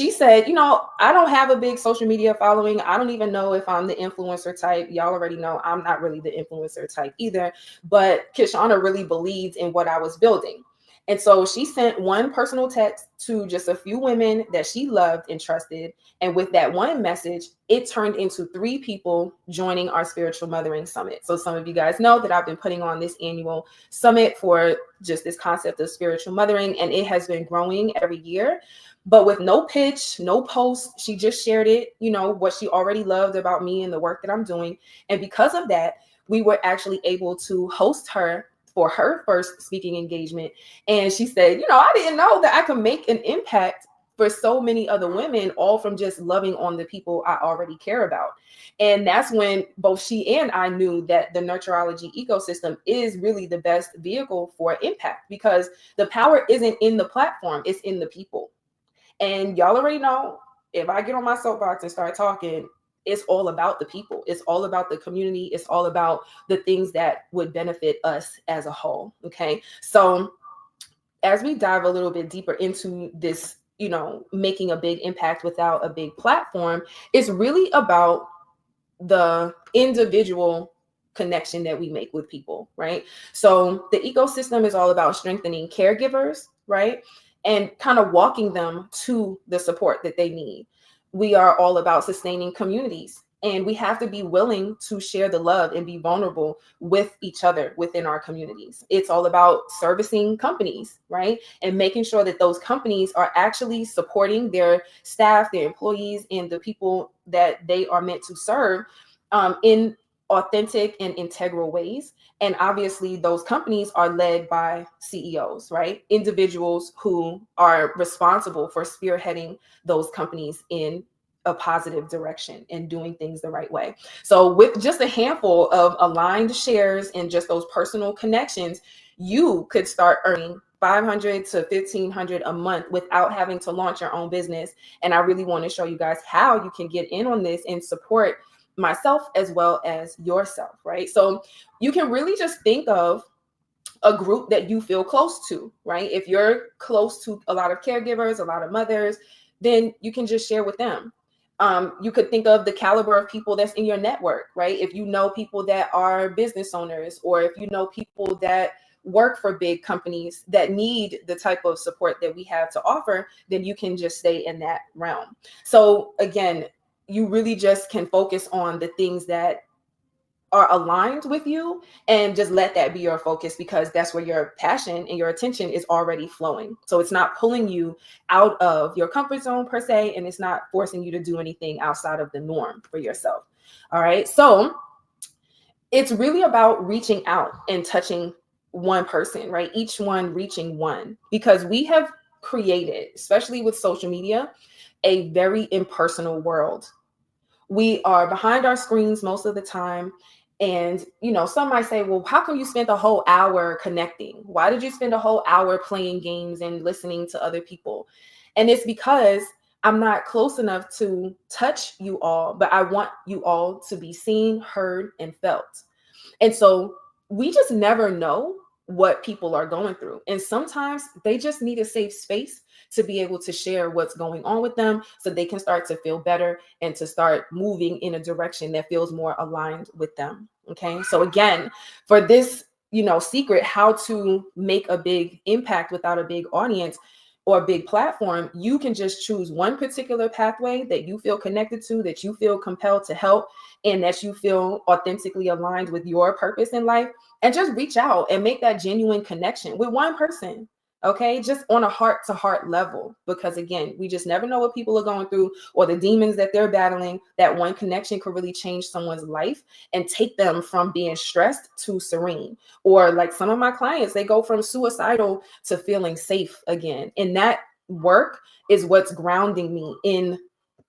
she said, I don't have a big social media following. I don't even know if I'm the influencer type. Y'all already know I'm not really the influencer type either, but Kishana really believes in what I was building. And so she sent one personal text to just a few women that she loved and trusted. And with that one message, it turned into 3 people joining our Spiritual Mothering Summit. So some of you guys know that I've been putting on this annual summit for just this concept of spiritual mothering, and it has been growing every year. But with no pitch, no post, she just shared it, what she already loved about me and the work that I'm doing. And because of that, we were actually able to host her for her first speaking engagement. And she said, I didn't know that I could make an impact for so many other women, all from just loving on the people I already care about. And that's when both she and I knew that the Nurturology ecosystem is really the best vehicle for impact, because the power isn't in the platform, it's in the people. And y'all already know, if I get on my soapbox and start talking, it's all about the people. It's all about the community. It's all about the things that would benefit us as a whole. Okay. So as we dive a little bit deeper into this, making a big impact without a big platform, it's really about the individual connection that we make with people, right? So the ecosystem is all about strengthening caregivers, right? And kind of walking them to the support that they need. We are all about sustaining communities, and we have to be willing to share the love and be vulnerable with each other within our communities. It's all about servicing companies, right? And making sure that those companies are actually supporting their staff, their employees, and the people that they are meant to serve in authentic and integral ways. And obviously those companies are led by CEOs, right? Individuals who are responsible for spearheading those companies in a positive direction and doing things the right way. So with just a handful of aligned shares and just those personal connections, you could start earning $500 to $1,500 a month without having to launch your own business. And I really want to show you guys how you can get in on this and support myself as well as yourself, right? So you can really just think of a group that you feel close to, right? If you're close to a lot of caregivers, a lot of mothers, then you can just share with them. You could think of the caliber of people that's in your network, right? If you know people that are business owners, or if you know people that work for big companies that need the type of support that we have to offer, then you can just stay in that realm. So again, you really just can focus on the things that are aligned with you and just let that be your focus, because that's where your passion and your attention is already flowing. So it's not pulling you out of your comfort zone per se, and it's not forcing you to do anything outside of the norm for yourself. All right. So it's really about reaching out and touching one person, right? Each one reaching one, because we have created, especially with social media, a very impersonal world. We are behind our screens most of the time. And, some might say, well, how come you spent a whole hour connecting? Why did you spend a whole hour playing games and listening to other people? And it's because I'm not close enough to touch you all, but I want you all to be seen, heard, and felt. And so we just never know what people are going through. And sometimes they just need a safe space to be able to share what's going on with them, so they can start to feel better and to start moving in a direction that feels more aligned with them. Okay. So again, for this, secret, how to make a big impact without a big audience or a big platform, you can just choose one particular pathway that you feel connected to, that you feel compelled to help, and that you feel authentically aligned with your purpose in life, and just reach out and make that genuine connection with one person. Okay, just on a heart-to-heart level, because again, we just never know what people are going through or the demons that they're battling. That one connection could really change someone's life and take them from being stressed to serene. Or like some of my clients, they go from suicidal to feeling safe again. And that work is what's grounding me in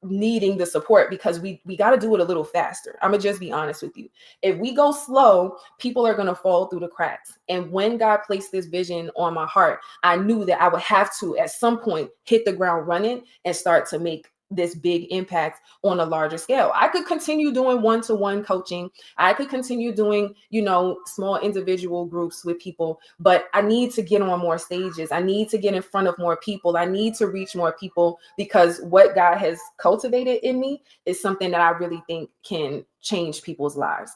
needing the support, because we got to do it a little faster. I'm gonna just be honest with you. If we go slow, people are gonna fall through the cracks. And when God placed this vision on my heart, I knew that I would have to at some point hit the ground running and start to make this big impact on a larger scale. I could continue doing one-to-one coaching. I could continue doing, small individual groups with people, but I need to get on more stages. I need to get in front of more people. I need to reach more people, because what God has cultivated in me is something that I really think can change people's lives.